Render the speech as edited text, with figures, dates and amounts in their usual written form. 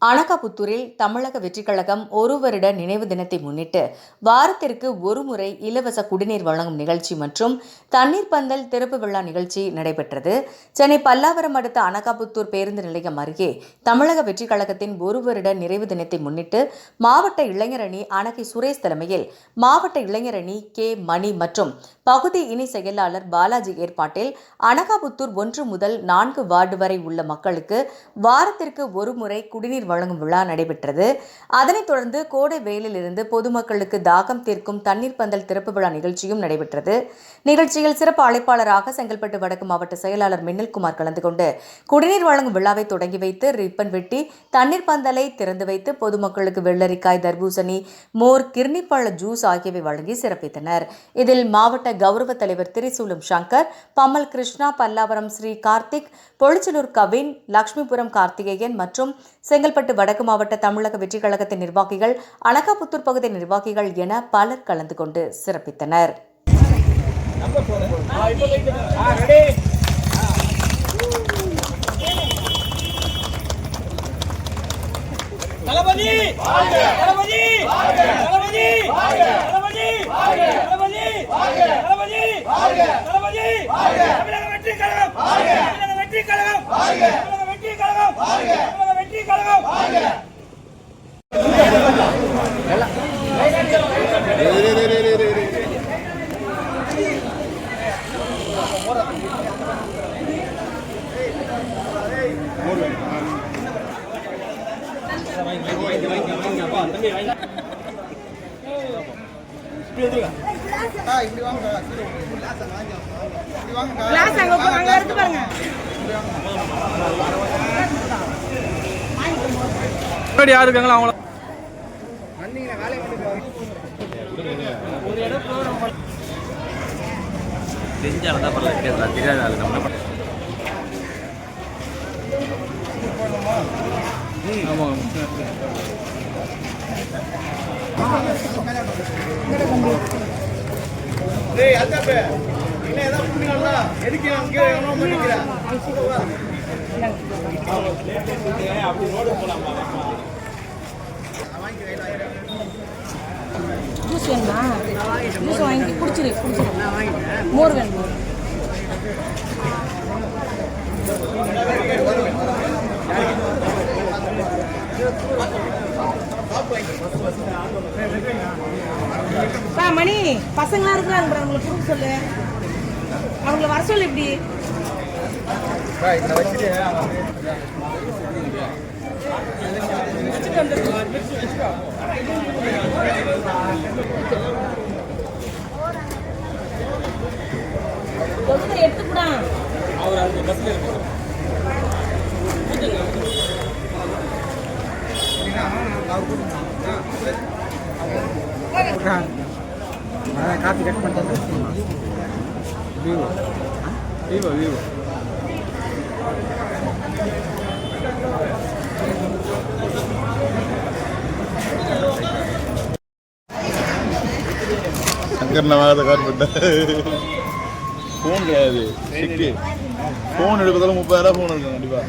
அனகாபுத்தூரில் தமிழக வெற்றிக் கழகம் ஒரு வருட நினைவு தினத்தை முன்னிட்டு வாரத்திற்கு ஒருமுறை இலவச குடிநீர் வழங்கும் நிகழ்ச்சி மற்றும் தண்ணீர் பந்தல் திறப்பு விழா நிகழ்ச்சி நடைபெற்றது. சென்னை பல்லாவரம் அடுத்த அனகாபுத்தூர் பேருந்து நிலையம் அருகே தமிழக வெற்றிக் கழகத்தின் ஒரு வருட நிறைவு தினத்தை முன்னிட்டு மாவட்ட இளைஞர் அணி அனகை சுரேஷ் தலைமையில் மாவட்ட இளைஞர் அணி கே மணி மற்றும் பகுதி இணை செயலாளர் பாலாஜி ஏற்பாட்டில் அனகாபுத்தூர் 1 முதல் 4 வார்டு வரை உள்ள மக்களுக்கு வாரத்திற்கு ஒருமுறை குடிநீர் வழங்கும் விழா நடைபெற்றது. அதனைத் தொடர்ந்து கோடை வெயிலில் இருந்து பொதுமக்களுக்கு தாகம் தீர்க்கும் தண்ணீர் பந்தல் திறப்பு விழா நிகழ்ச்சியும் நடைபெற்றது. நிகழ்ச்சியில் சிறப்பு அழைப்பாளராக செங்கல்பட்டு வடக்கு மாவட்ட செயலாளர் மின்னல்குமார் கலந்து கொண்டு குடிநீர் வழங்கும் விழாவை தொடங்கி வைத்து ரிப்பன் வெட்டி தண்ணீர் பந்தலை திறந்து வைத்து பொதுமக்களுக்கு வெள்ளரிக்காய், தர்பூசணி, மோர், கிர்னிப்பழ ஜூஸ் ஆகியவை வழங்கி சிறப்பித்தனர். இதில் மாவட்ட கௌரவ தலைவர் திரிசூலம் சங்கர், பம்மல் கிருஷ்ணா, பல்லாவரம் ஸ்ரீ கார்த்திக், பொழிச்சலூர் கவின், லட்சுமிபுரம் கார்த்திகேயன் மற்றும் செங்கல்பட்டு வடக்கு மாவட்ட தமிழக வெற்றிக் கழகத்தின் நிர்வாகிகள், அனகாபுத்தூர் பகுதி நிர்வாகிகள் என பலர் கலந்து கொண்டு சிறப்பித்தனர். யாரு இருக்காங்களா அவங்கள தெரிஞ்சால்தான் பரவாயில்ல, தெரியாத ஆளு நம்ம ஜூஸ் வேணுமா? ஜூஸ் வாங்கி குடிச்சிரு. மோர் வேணும். மணி பசங்களா இருக்கிறாங்க, அவங்களை கொடுக்க சொல்லு. அவங்கள வர சொல்லு. இப்படி எடுத்துக்கூடா. காப்பி கட் பண்ணுறது விவோ விவோ விவோ சங்கர் நவாத கார் பண்ண ஃபோன் கிடையாது. ஃபோன் எடுப்பதாலும் 30,000 ஃபோன் இருக்கும் கண்டிப்பாக.